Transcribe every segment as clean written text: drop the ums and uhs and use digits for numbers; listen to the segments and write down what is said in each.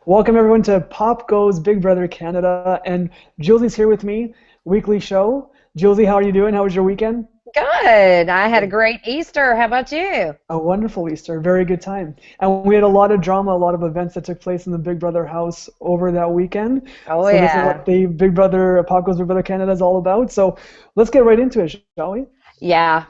Welcome everyone to Pop Goes Big Brother Canada, and Julsy's here with me, weekly show. Julsy, how are you doing? How was your weekend? Good. I had a great Easter. How about you? A wonderful Easter, very good time. And we had a lot of drama, a lot of events that took place in the Big Brother house over that weekend. Oh, So this is yeah. what the Big Brother, Pop Goes Big Brother Canada is all about. So let's get right into it, shall we? Yeah.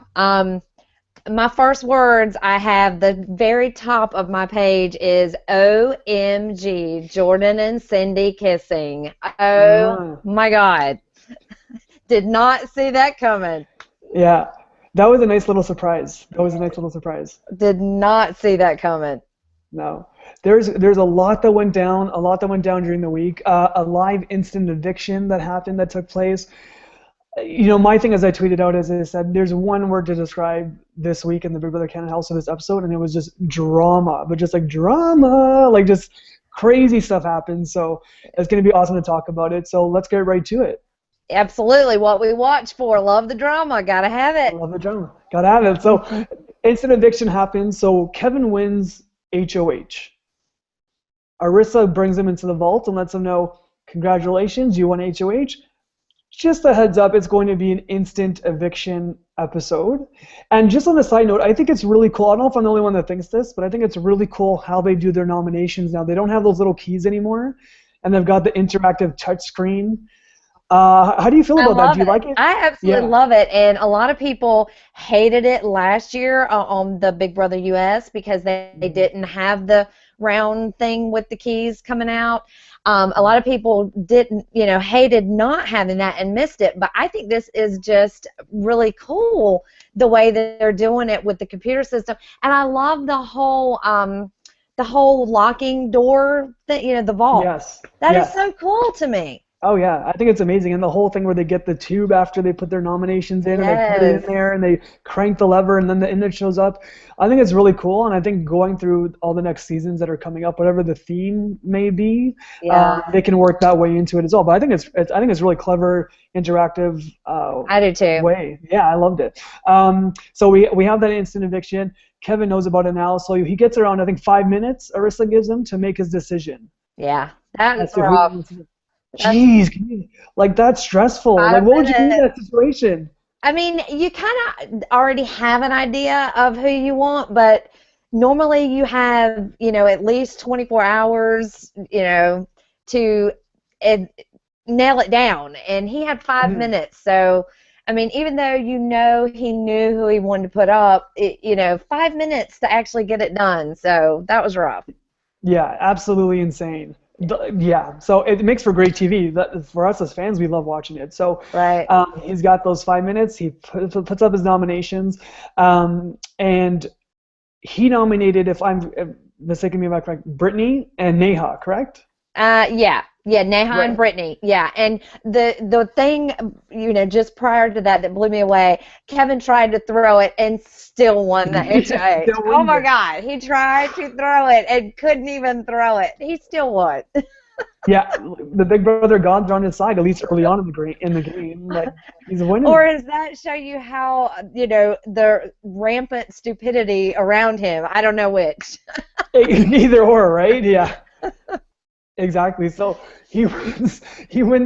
My first words I have the very top of my page is OMG, Jordan and Cindy kissing. Oh Ah, my God. Did not see that coming. yeah, that was a nice little surprise. That was a nice little surprise. Did not see that coming. No, there's a lot that went down, a lot that went down during the week. A live instant eviction that happened that took place. My thing as I tweeted out is I said there's one word to describe this week in the Big Brother Canada house of this episode, and it was just drama, but just like drama, like just crazy stuff happened. So it's gonna be awesome to talk about it. So let's get right to it. Absolutely. What we watch for. Love the drama. Gotta have I it. love the drama. Gotta have it. So instant eviction happens. So Kevin wins HOH. Arissa brings him into the vault and lets him know, congratulations, you won HOH. Just a heads up, it's going to be an instant eviction episode. And just on a side note, I think it's really cool. I don't know if I'm the only one that thinks this, but I think it's really cool how they do their nominations now. They don't have those little keys anymore, and they've got the interactive touch screen. How do you feel I about that? love Do you it. like it? I absolutely Yeah. love it. And a lot of people hated it last year on the Big Brother US because they Mhm. didn't have the round thing with the keys coming out. A lot of people didn't, hated not having that and missed it. But I think this is just really cool the way that they're doing it with the computer system. And I love the whole locking door thing, the vault. Yes. That is Yes. so cool to me. Oh yeah, I think it's amazing, and the whole thing where they get the tube after they put their nominations in, and they put it in Yes. there, and they crank the lever, and then the image shows up. I think it's really cool, and I think going through all the next seasons that are coming up, whatever the theme may be, Yeah, they can work that way into it as well. But I think it's really clever, interactive I do too. way. Yeah, I loved it. So we have that instant eviction. Kevin knows about it now, so he gets around I think 5 minutes. Arissa gives him to make his decision. Yeah, that is That's if rough. who. That's Jeez, like that's stressful. Like, five what would you do in minutes. that situation? I mean, you kind of already have an idea of who you want, but normally you have, at least 24 hours, to uh, nail it down. And he had 5 minutes. So, I mean, even though he knew who he wanted to put up, 5 minutes to actually get it done. So that was rough. Yeah, absolutely insane. Yeah, so it makes for great TV. For us as fans, we love watching it. So Right. he's got those 5 minutes. He puts up his nominations, and he nominated, if mistaken me if I'm correct, Brittany and Neha, correct? Yeah, Neha and Right. Brittany, yeah, and the thing, just prior to that blew me away. Kevin tried to throw it and still won the HOH. Still Oh wins my it. God, he tried to throw it and couldn't even throw it. He still won. Yeah, the Big Brother gods are on his side, at least early on in the game. Like he's winning. Or does that show you how the rampant stupidity around him? I don't know which. Either or, right? Yeah. Exactly. So he wins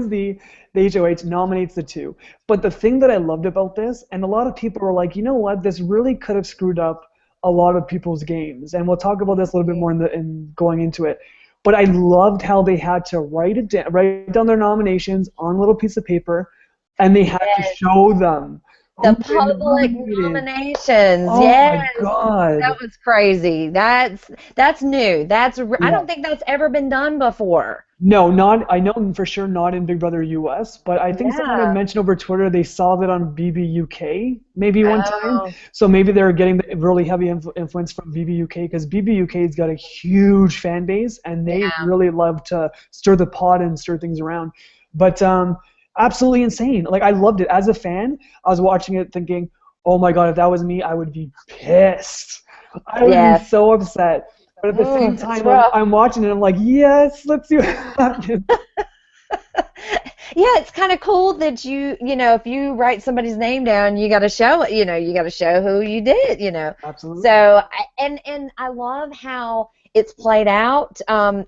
the HOH, nominates the two. But the thing that I loved about this, and a lot of people were like, you know what, this really could have screwed up a lot of people's games. And we'll talk about this a little bit more in going into it. But I loved how they had to write down their nominations on a little piece of paper, and they had to show them The who they public nominated. nominations, Oh my yes, that God. was crazy. That's new. I Yeah. don't think that's ever been done before. No, I know for sure not in Big Brother US, but I think someone had Yeah. mentioned over Twitter they saw that on BBUK maybe one time. Oh, So maybe they're getting the really heavy influence from BBUK because BBUK's got a huge fan base and they yeah. really love to stir the pot and stir things around. But absolutely insane. Like I loved it as a fan. I was watching it thinking, "Oh my God, if that was me, I would be pissed. I would be Yes. so upset." But at the same It's time, I'm, rough. I'm watching it. I'm like, yes, let's see what happens. Yeah, it's kind of cool that you know, if you write somebody's name down, you got to show it, you know, you got to show who you did, you know. So, Absolutely. and I love how it's played out,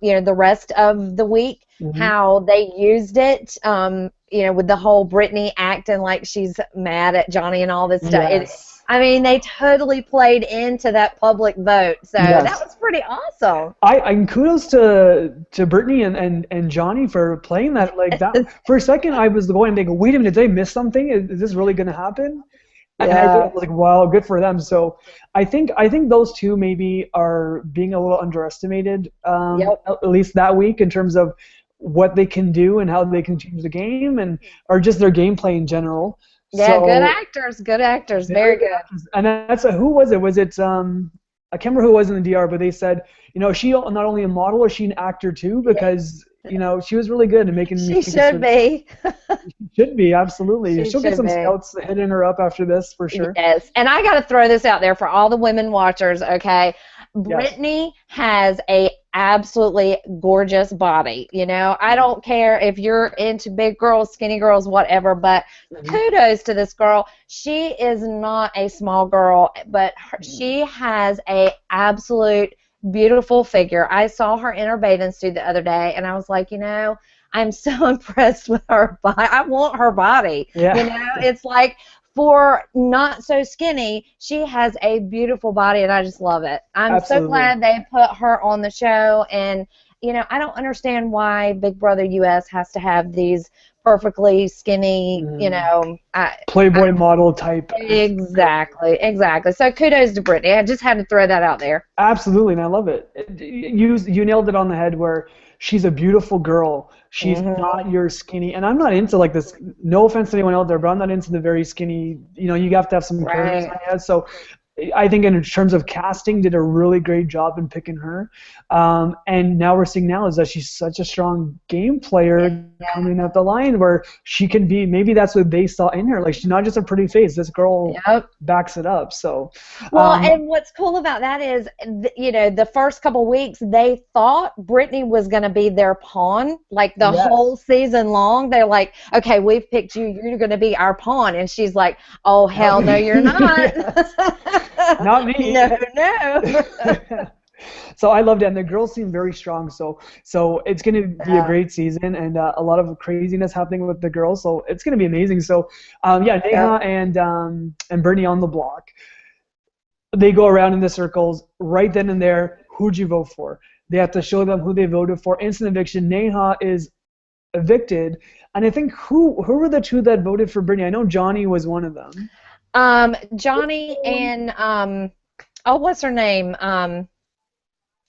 you know, the rest of the week, Hmm. how they used it, you know, with the whole Brittany acting like she's mad at Johnny and all this stuff. Yes. I mean, they totally played into that public vote, so that Yes. was pretty awesome. And kudos to Brittany and Johnny for playing that like that. For a second, I was going and thinking, wait a minute, did I miss something? Is this really going to happen? And I Yeah. was like, wow, good for them. So I think those two maybe are being a little underestimated, Yep. at least that week in terms of what they can do and how they can change the game and or just their gameplay in general. Yeah, good So actors, good actors, very very good good. actors. And that's who was it? Was it I can't remember who it was in the DR, but they said, she not only a model, is she an actor too? Because she was really good at making me She think of should certain. be. She should be absolutely. She She'll get should some be. scouts hitting her up after this for sure. Yes. And I got to throw this out there for all the women watchers, okay? Yes. Brittany has a absolutely gorgeous body. You know, I don't care if you're into big girls, skinny girls, whatever, but Mhm. kudos to this girl. She is not a small girl, but she has a absolute beautiful figure. I saw her in her bathing suit the other day, and I was like, you know, I'm so impressed with her body. I want her body. You Yeah. know, it's like for not so skinny, she has a beautiful body, and I just love it. I'm so Absolutely. glad they put her on the show, and you know, I don't understand why Big Brother US has to have these perfectly skinny, you Mhm. know, Playboy model type. exactly, exactly. So kudos to Brittany. I just had to throw that out there. Absolutely, and I love it. You nailed it on the head where she's a beautiful girl. She's Hmm. not your skinny, and I'm not into like this. No offense to anyone out there, but I'm not into the very skinny. You have to have some curves on Right. your head. So I think in terms of casting, did a really great job in picking her. And now we're seeing now is that she's such a strong game player coming up the line where she can be. Maybe that's what they saw in her. Like she's not just a pretty face. This girl Yep. backs it up. So, Well, and what's cool about that is, you know, the first couple weeks they thought Brittany was going to be their pawn, like the whole yes. season long. They're like, okay, we've picked you. You're going to be our pawn. And she's like, oh, Not hell no, me. you're not. Yes. Not me. No, no. So I loved it, and the girls seem very strong. So it's going to be a Yeah, great season, and a lot of craziness happening with the girls. So it's going to be amazing. So yeah, yeah. Neha and Bernie on the block. They go around in the circles right then and there. Who'd you vote for? They have to show them who they voted for. Instant eviction. Neha is evicted, and I think who were the two that voted for Bernie? I know Johnny was one of them. Johnny and, oh, what's her name?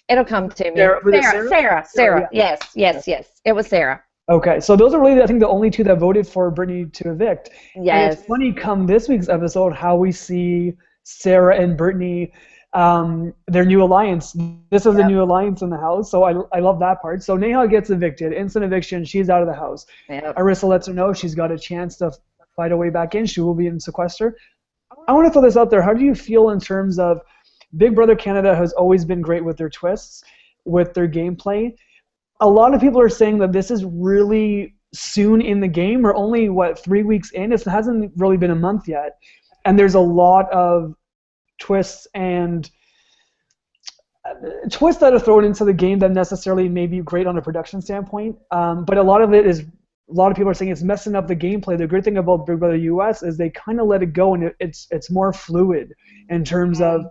It'll come to me. Sarah, was it Sarah, Sarah? Sarah, Sarah, Sarah. yeah. Yes, Yeah. yes, yes. It was Sarah. Okay, so those are really, I think, the only two that voted for Brittany to evict. And it's Yes. funny, come this week's episode, how we see Sarah and Brittany, their new alliance. This is a Yep. new alliance in the house, so I love that part. So Neha gets evicted, instant eviction. She's out of the house. Yep. Arissa lets her know she's got a chance to fight her way back in. She will be in sequester. I want to throw this out there. How do you feel in terms of Big Brother Canada has always been great with their twists, with their gameplay? A lot of people are saying that this is really soon in the game. We're only 3 weeks in. It hasn't really been a month yet, and there's a lot of twists and twists that are thrown into the game that necessarily may be great on a production standpoint. But a lot of it is a lot of people are saying it's messing up the gameplay. The great thing about Big Brother US is they kind of let it go, and it's more fluid in terms of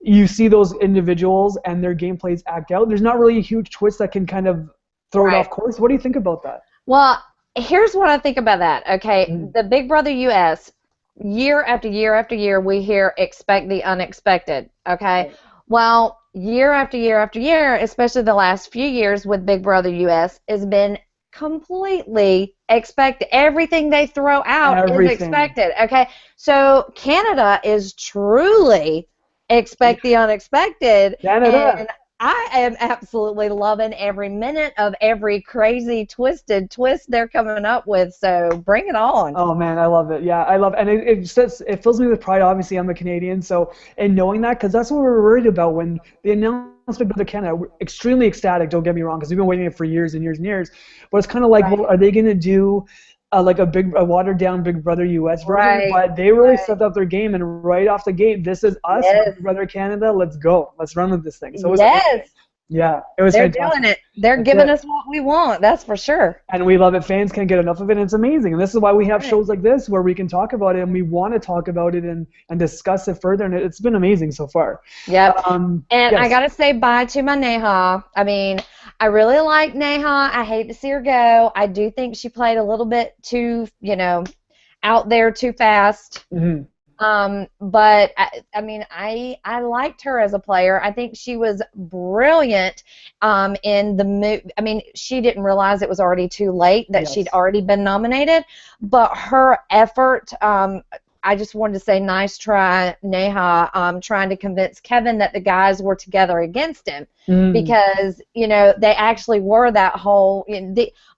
you see those individuals and their gameplays act out. There's not really a huge twist that can kind of throw it Right. off course. What do you think about that? Well, here's what I think about that. Okay, Mm. the Big Brother US, year after year after year, we hear expect the unexpected. Okay, well, year after year after year, especially the last few years with Big Brother US, has been completely expected. Everything they throw out is Everything. expected. Okay, so Canada is truly expect the unexpected, and Canada. I am absolutely loving every minute of every crazy twisted twist they're coming up with. So bring it on. Oh man, I love it. Yeah, I love it. And it fills me with pride. Obviously, I'm a Canadian, so and knowing that, because that's what we were worried about when they announced Big Brother Canada. We're extremely ecstatic. Don't get me wrong, because we've been waiting for years and years and years. But it's kind of like, Right. well, are they going to do like a watered down Big Brother US version? Right. But they really stepped up their game, and right off the gate, this is us, Yes. Big Brother Canada. Let's go. Let's run with this thing. So it was Yes. yeah, it was They're fantastic. doing it. They're That's giving it. us what we want. That's for sure. And we love it. Fans can't get enough of it. And it's amazing. And this is why we have Right. shows like this where we can talk about it and we want to talk about it and discuss it further. And it's been amazing so far. Yep. And yes. I got to say bye to my Neha. I mean, I really like Neha. I hate to see her go. I do think she played a little bit too, out there too fast. Mm-hmm. But I mean, I liked her as a player. I think she was brilliant in the movie. I mean, she didn't realize it was already too late that she'd already been nominated, but her effort, I just wanted to say nice try, Neha, trying to convince Kevin that the guys were together against him because, they actually were that whole,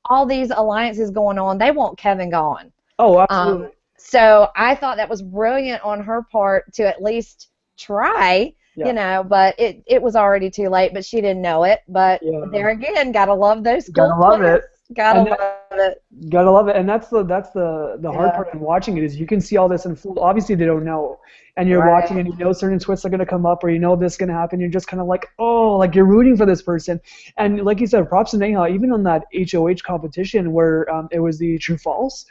all these alliances going on, they want Kevin gone. Oh, absolutely. So I thought that was brilliant on her part to at least try, but it was already too late, but she didn't know it. But there again, gotta love those cool Gotta love it. Gotta love it. Gotta love it. And that's the hard part in watching it is you can see all this unfold. Obviously they don't know. And you're watching and you know certain twists are gonna come up or you know this is gonna happen. You're just kinda like, oh, like you're rooting for this person. And like you said, props to Neha, even on that HOH competition where it was the True False.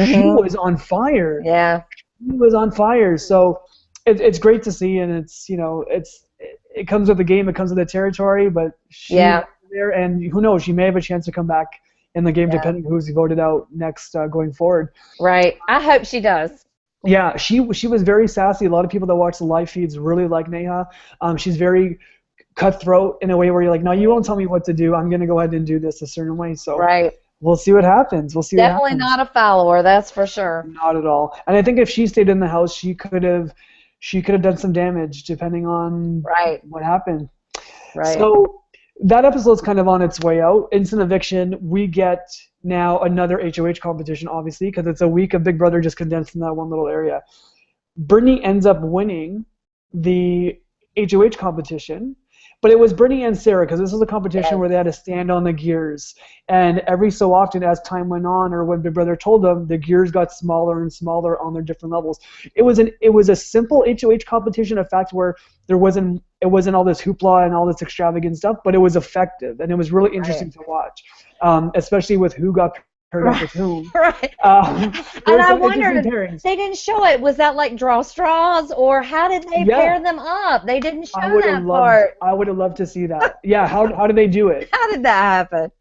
She was on fire. Yeah. She was on fire. So it's great to see, and it's it comes with the game, it comes with the territory, but she's there, and who knows, she may have a chance to come back in the game depending who's voted out next going forward. Right. I hope she does. Yeah, she was very sassy. A lot of people that watch the live feeds really like Neha. She's very cutthroat in a way where you're like, no, you won't tell me what to do. I'm gonna go ahead and do this a certain way. So we'll see what happens. We'll see. Definitely not a follower, that's for sure. Not at all. And I think if she stayed in the house, she could have done some damage depending on what happened. Right. So that episode's kind of on its way out. Instant eviction. We get now another HOH competition, obviously, because it's a week of Big Brother just condensed in that one little area. Brittany ends up winning the HOH competition. But it was Brittany and Sarah, because this was a competition where they had to stand on the gears. And every so often, as time went on, or when Big Brother told them, the gears got smaller and smaller on their different levels. It was a simple HOH competition, a fact where it wasn't all this hoopla and all this extravagant stuff, but it was effective, and it was really interesting to watch, especially with who got paired up with whom. Right. And I wondered, they didn't show it. Was that like draw straws, or how did they pair them up? They didn't show that part. I would have loved to see that. Yeah, how did they do it? How did that happen?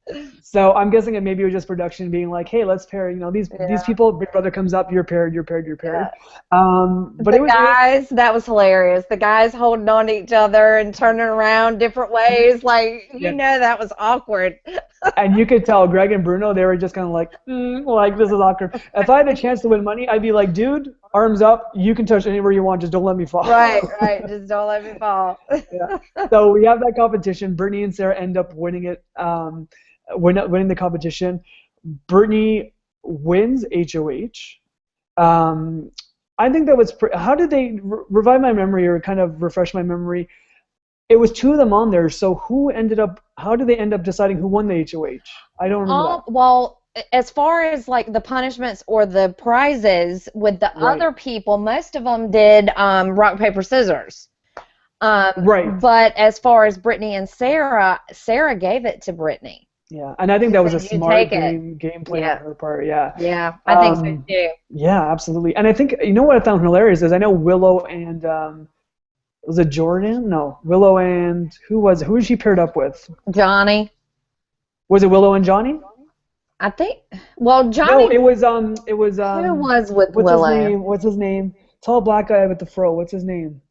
So I'm guessing it maybe was just production being like, hey, let's pair. These people. Big Brother comes up, you're paired. Yeah. But the guys, that was hilarious. The guys holding on to each other and turning around different ways, like that was awkward. And you could tell Greg and Bruno, they were just kind of like this is awkward. If I had a chance to win money, I'd be like, dude, arms up, you can touch anywhere you want, just don't let me fall. Right, just don't let me fall. So we have that competition. Brittany and Sarah end up winning it, winning the competition. Brittany wins HOH. I think that was, how did they revive my memory or kind of refresh my memory? It was two of them on there, so how did they end up deciding who won the HOH? I don't remember that. Well, as far as like the punishments or the prizes with the other people, most of them did rock, paper, scissors. But as far as Brittany and Sarah gave it to Brittany. Yeah, and I think that was a smart gameplay on her part. Yeah, I think so too. Yeah, absolutely. And I think, what I found hilarious is I know Willow and was it Jordan? No, Willow and who was she paired up with? Johnny. Was it Willow and Johnny? I think. Well, Johnny. No, it was who was with Willow? What's his name? Tall black guy with the fro. What's his name?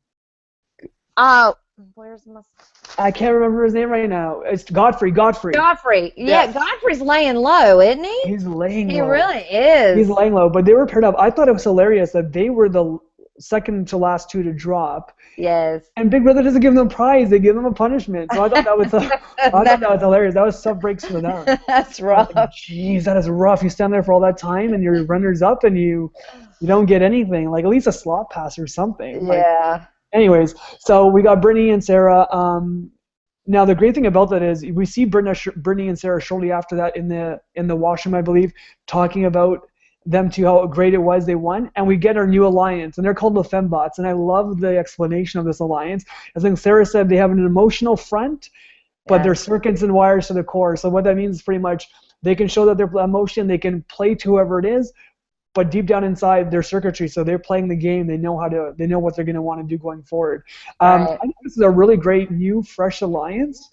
Where's my? I can't remember his name right now. It's Godfrey. Yeah, yes. Godfrey's laying low, isn't he? He's laying low. He really is. He's laying low. But they were paired up. I thought it was hilarious that they were the second to last two to drop. Yes. And Big Brother doesn't give them a prize; they give them a punishment. So I thought that was I thought that was hilarious. That was tough breaks for them. That's rough. Jeez, that is rough. You stand there for all that time, and your runner's up, and you don't get anything. Like at least a slot pass or something. Yeah. Anyways, so we got Brittany and Sarah. Now the great thing about that is we see Brittany and Sarah shortly after that in the washroom, I believe, talking about them two, how great it was they won, and we get our new alliance, and they're called the Fembots, and I love the explanation of this alliance. I think Sarah said they have an emotional front, but they're circuits and wires to the core. So what that means is pretty much they can show that their emotion, they can play to whoever it is, but deep down inside their circuitry, so they're playing the game. They know what they're going to want to do going forward. I think this is a really great new, fresh alliance.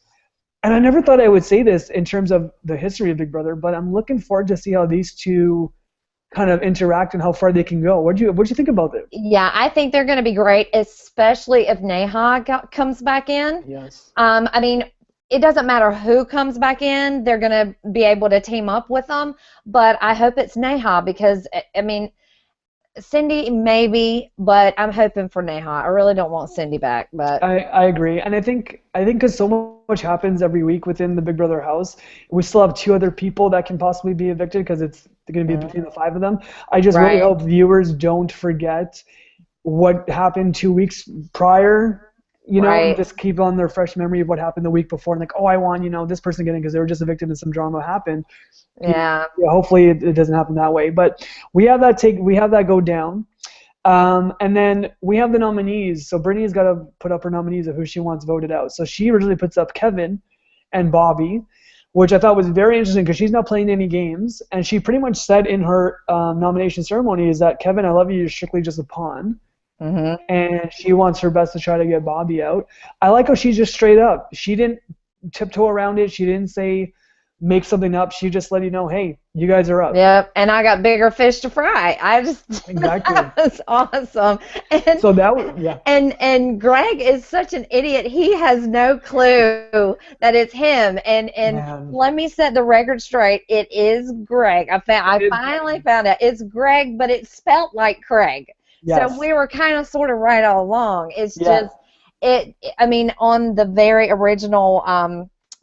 And I never thought I would say this in terms of the history of Big Brother, but I'm looking forward to see how these two kind of interact and how far they can go. What'd you think about this? Yeah, I think they're going to be great, especially if Neha comes back in. Yes. I mean, it doesn't matter who comes back in, they're going to be able to team up with them, but I hope it's Neha because, I mean, Cindy maybe, but I'm hoping for Neha. I really don't want Cindy back, but I agree, and I think because so much happens every week within the Big Brother house, we still have two other people that can possibly be evicted because it's going to be between the five of them. I just really hope viewers don't forget what happened 2 weeks prior. You know, just keep on their fresh memory of what happened the week before, and like, oh, I want this person getting because they were just evicted and some drama happened. Yeah. Hopefully it doesn't happen that way, but we have that go down, and then we have the nominees. So Brittany's got to put up her nominees of who she wants voted out. So she originally puts up Kevin and Bobby, which I thought was very interesting because she's not playing any games, and she pretty much said in her nomination ceremony is that Kevin, I love you, you're strictly just a pawn. Mm-hmm. And she wants her best to try to get Bobby out. I like how she's just straight up. She didn't tiptoe around it. She didn't say make something up. She just let you know, hey, you guys are up. Yep, and I got bigger fish to fry. I just exactly. That was awesome. And so that was And Greg is such an idiot. He has no clue that it's him. And Man. Let me set the record straight. It is Greg. I finally found out it's Greg, but it's spelt like Craig. Yes. So we were kind of sort of right all along. It's just I mean, on the very original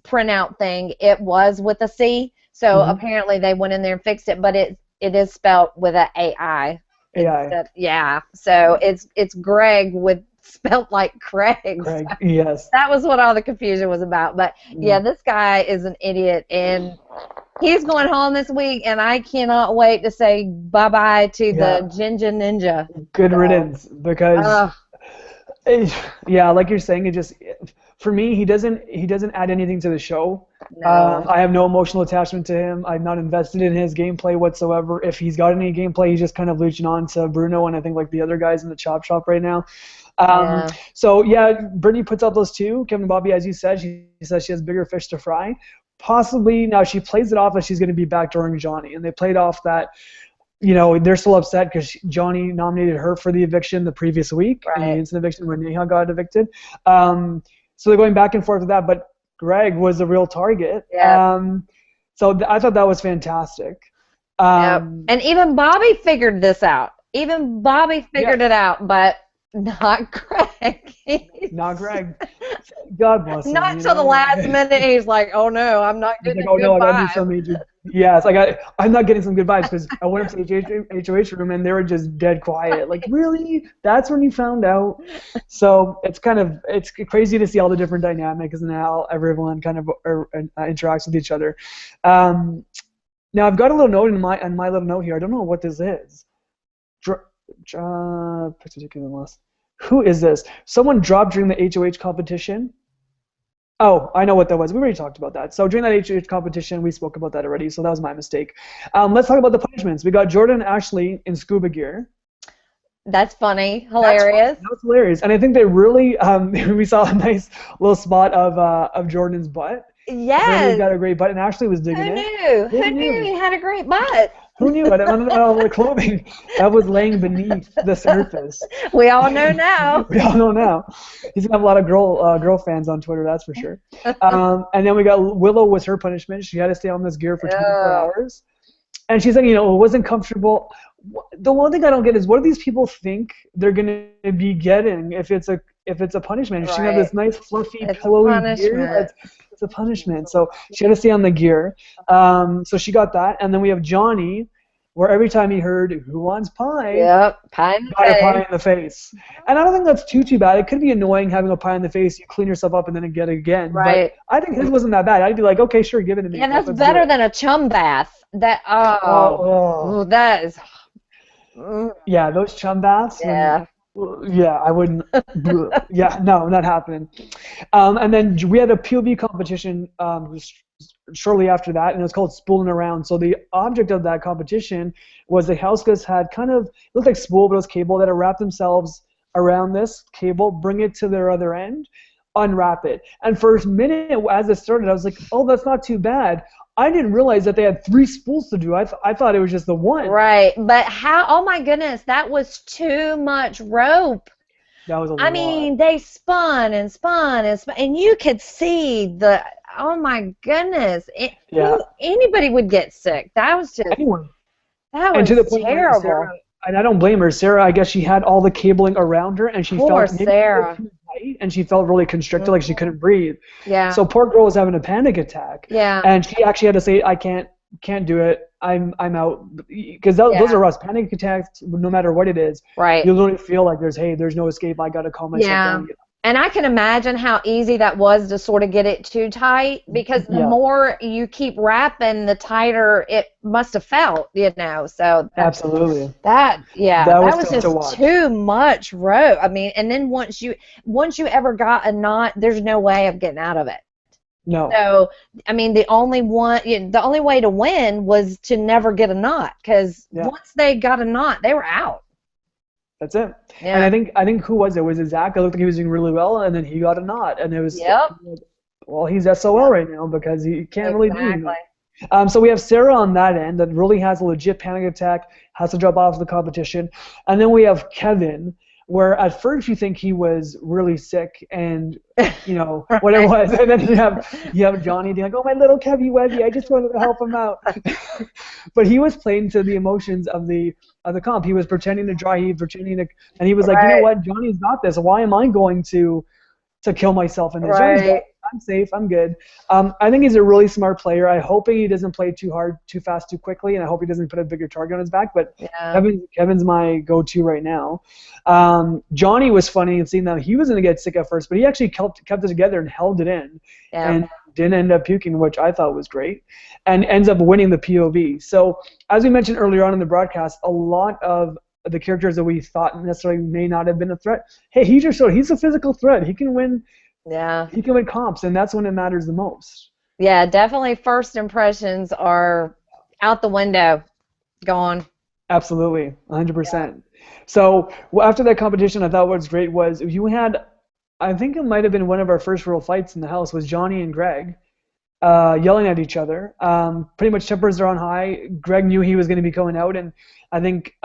printout thing, it was with a C. So apparently they went in there and fixed it, but it is spelled with an AI. Yeah. So it's Greg with spelled like Craig. Craig. So yes. That was what all the confusion was about. But yeah, this guy is an idiot, and he's going home this week, and I cannot wait to say bye-bye to the Ginger Ninja. Good riddance, because like you're saying, it just, for me, he doesn't add anything to the show. No. I have no emotional attachment to him. I'm not invested in his gameplay whatsoever. If he's got any gameplay, he's just kind of leeching on to Bruno and I think like the other guys in the chop shop right now. So Brittany puts out those two, Kevin and Bobby, as you said. She says she has bigger fish to fry. Possibly now she plays it off as she's going to be backdooring Johnny, and they played off that. They're still upset because Johnny nominated her for the eviction the previous week, and the instant eviction when Neha got evicted. So they're going back and forth with that, but Greg was the real target. So I thought that was fantastic. And even Bobby figured this out. Even Bobby figured it out, but not Greg. Not Greg. God bless him. Not till the last minute. He's like, "Oh no, I'm not getting good vibes." I gotta do some major. Yeah, it's like I'm not getting some good vibes because I went up to the HOH room and they were just dead quiet. Like, really? That's when you found out? So it's crazy to see all the different dynamics and how everyone kind of interacts with each other. Now I've got a little note in my little note here. I don't know what this is. Who is this? Someone dropped during the HOH competition. Oh, I know what that was. We already talked about that. So during that HOH competition, we spoke about that already, so that was my mistake. Let's talk about the punishments. We got Jordan and Ashley in scuba gear. That's funny. Hilarious. That's hilarious. And I think they really, we saw a nice little spot of Jordan's butt. Yes. He got a great butt, and Ashley was digging it. Who knew he had a great butt? Who knew? I don't know all the clothing that was laying beneath the surface. We all know now. We all know now. He's gonna have a lot of girl fans on Twitter, that's for sure. And then we got Willow was her punishment. She had to stay on this gear for 24 hours. And she said, it wasn't comfortable. The one thing I don't get is, what do these people think they're gonna be getting if it's a punishment? She had this nice fluffy pillowy gear. It's a punishment. So she had to stay on the gear. So she got that, and then we have Johnny, where every time he heard "Who wants pie?" Yep, pie in the got face. a pie in the face. And I don't think that's too bad. It could be annoying having a pie in the face. You clean yourself up and then get it again. Right. But I think his wasn't that bad. I'd be like, okay, sure, give it to me. Yeah, that's better than a chum bath. That that is. Yeah, those chum baths. Yeah. Yeah, I wouldn't. Yeah, no, not happening. And then we had a POV competition shortly after that, and it was called Spooling Around. So the object of that competition was the house guests had looked like spool, but it was cable that had wrapped themselves around this cable, bring it to their other end, unwrap it. And for a minute, as it started, I was like, oh, that's not too bad. I didn't realize that they had 3 spools to do. I thought it was just the one. Right, but how? Oh my goodness, that was too much rope. That was a lot. I mean, they spun and spun and spun, and you could see the. Oh my goodness! Anybody would get sick. That was just. Anyone. That was and to the point terrible. Sarah, and I don't blame her. Sarah, I guess she had all the cabling around her, and she felt Sarah. Too tight, and she felt really constricted, like she couldn't breathe. Yeah. So poor girl was having a panic attack. Yeah. And she actually had to say, I can't do it. I'm out, because those are rough panic attacks. No matter what it is, right? You literally feel like there's no escape. I got to calm myself down. And I can imagine how easy that was to sort of get it too tight, because the more you keep wrapping, the tighter it must have felt, So absolutely. That was just too much rope. I mean, and then once you ever got a knot, there's no way of getting out of it. No. So I mean, the only way to win was to never get a knot, because once they got a knot, they were out. That's it. Yeah. And I think who was it? Was it Zach? It looked like he was doing really well, and then he got a knot, and it was well, he's SOL right now because he can't really do anything. So we have Sarah on that end that really has a legit panic attack, has to drop off the competition, and then we have Kevin, where at first you think he was really sick and what it was, and then you have Johnny being like, oh, my little Kevy Webby, I just wanted to help him out. But he was playing to the emotions of the comp. He was pretending to dry heave, and he was like, you know what, Johnny's got this. Why am I going to kill myself in this? Right. I'm safe. I'm good. I think he's a really smart player. I hope he doesn't play too hard, too fast, too quickly, and I hope he doesn't put a bigger target on his back. But Kevin's my go-to right now. Johnny was funny in seeing that he was going to get sick at first, but he actually kept it together and held it in, and didn't end up puking, which I thought was great, and ends up winning the POV. So as we mentioned earlier on in the broadcast, a lot of the characters that we thought necessarily may not have been a threat, hey, he's a physical threat. He can win. Yeah. He can win comps, and that's when it matters the most. Yeah, definitely first impressions are out the window, gone. Absolutely, 100%. Yeah. So after that competition, I thought what was great was you had, I think it might have been one of our first real fights in the house, was Johnny and Greg yelling at each other. Pretty much tempers are on high. Greg knew he was going to be going out, and I think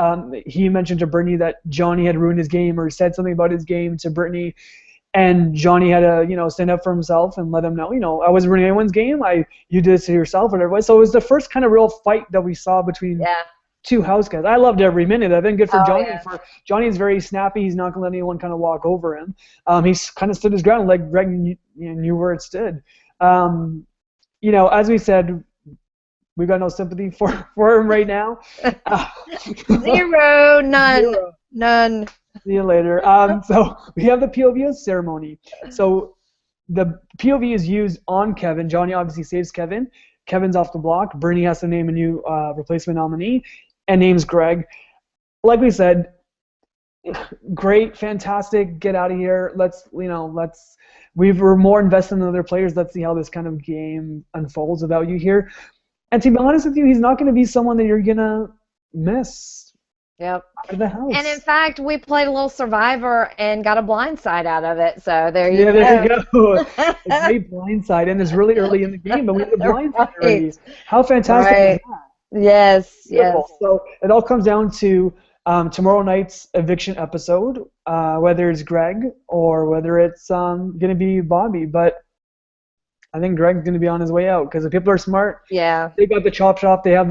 he mentioned to Brittany that Johnny had ruined his game or said something about his game to Brittany. And Johnny had to, stand up for himself and let him know, I wasn't ruining anyone's game. You did this to yourself, whatever. So it was the first kind of real fight that we saw between two house guys. I loved every minute. I think good for Johnny. For Johnny's very snappy. He's not going to let anyone kind of walk over him. He's kind of stood his ground, like Greg knew where it stood. As we said, we've got no sympathy for him right now. Zero, none. See you later. So we have the POV ceremony. So the POV is used on Kevin. Johnny obviously saves Kevin. Kevin's off the block. Bernie has to name a new replacement nominee and names Greg. Like we said, great, fantastic. Get out of here. We're more invested in other players. Let's see how this kind of game unfolds without you here. And to be honest with you, he's not going to be someone that you're going to miss. Yep. Out of the house. And in fact, we played a little Survivor and got a blindside out of it. So there you go. There you go. A great blindside, and it's really early in the game, but we have the blindside already. How fantastic is that? Yes. Beautiful. Yes. So it all comes down to tomorrow night's eviction episode, whether it's Greg or whether it's going to be Bobby. But I think Greg's going to be on his way out because if people are smart, Yeah. they got the chop shop. They have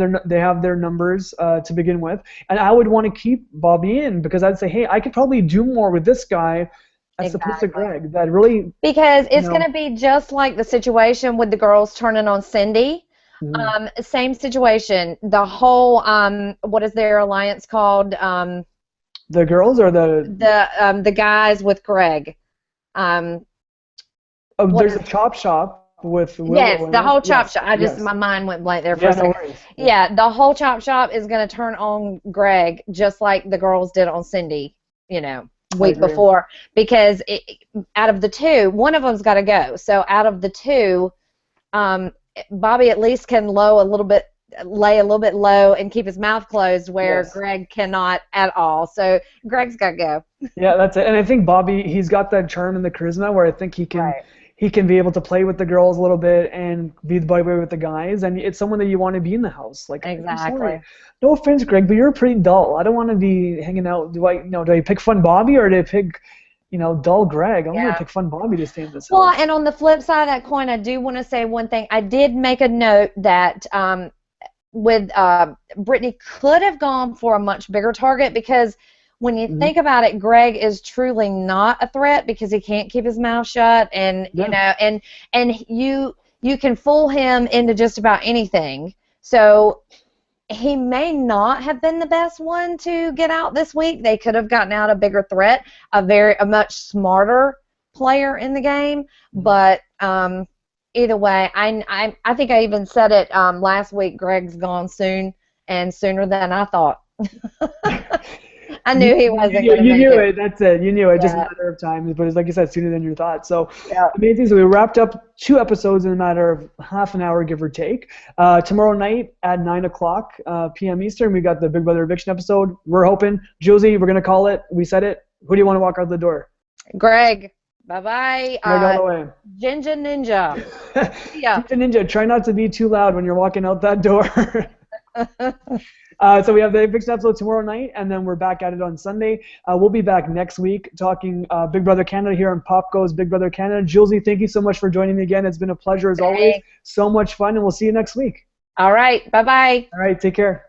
their numbers to begin with, and I would want to keep Bobby in because I'd say, hey, I could probably do more with this guy as opposed to Exactly. Greg. That really, Because it's know, going to be just like the situation with the girls turning on Cindy. mhm. Same situation. The whole what is their alliance called? The girls or The guys with Greg. Um, what there's is a chop shop with Yes, Willow in the it. whole chop Yes, shop. I just yes. my mind went blank there for Yeah, a no second. worries. Yeah. Yeah, the whole chop shop is going to turn on Greg just like the girls did on Cindy, I week agree. before because out of the two, one of them's got to go. So out of the two, um, Bobby at least can lay a little bit low and keep his mouth closed where Yes. Greg cannot at all. So Greg's got to go. Yeah, that's it. And I think Bobby, he's got that charm and the charisma where I think Right. he can be able to play with the girls a little bit and be the boy with the guys. And it's someone that you want to be in the house. Like, I'm sorry, Exactly. no offense, Greg, but you're pretty dull. I don't want to be hanging out. Do I pick fun Bobby or do I pick, dull Greg? I'm gonna Yeah. pick fun Bobby to stay in this Well, house. and on the flip side of that coin, I do want to say one thing. I did make a note that with Brittany could have gone for a much bigger target because when you Mhm. think about it, Greg is truly not a threat because he can't keep his mouth shut, and Yeah. and you can fool him into just about anything. So he may not have been the best one to get out this week. They could have gotten out a bigger threat, a much smarter player in the game. But either way, I think I even said it last week. Greg's gone soon and sooner than I thought. I knew he wasn't going to You make knew it. it. That's it. You knew it. Just a Yeah, matter of time. But it's like you said, sooner than you thought. So yeah. amazing. So we wrapped up 2 episodes in a matter of half an hour, give or take. Tomorrow night at 9 o'clock p.m. Eastern, we got the Big Brother Eviction episode. We're hoping, Julsy, we're gonna call it. We said it. Who do you want to walk out the door? Greg, bye-bye. Greg all the way. Ginger Ninja. Yeah. Ninja Ninja, try not to be too loud when you're walking out that door. So we have the Eviction episode tomorrow night, and then we're back at it on Sunday. We'll be back next week talking Big Brother Canada here on Pop Goes Big Brother Canada. Julsy, thank you so much for joining me again. It's been a pleasure as always. Thanks. So much fun, and we'll see you next week. All right. Bye-bye. All right, take care.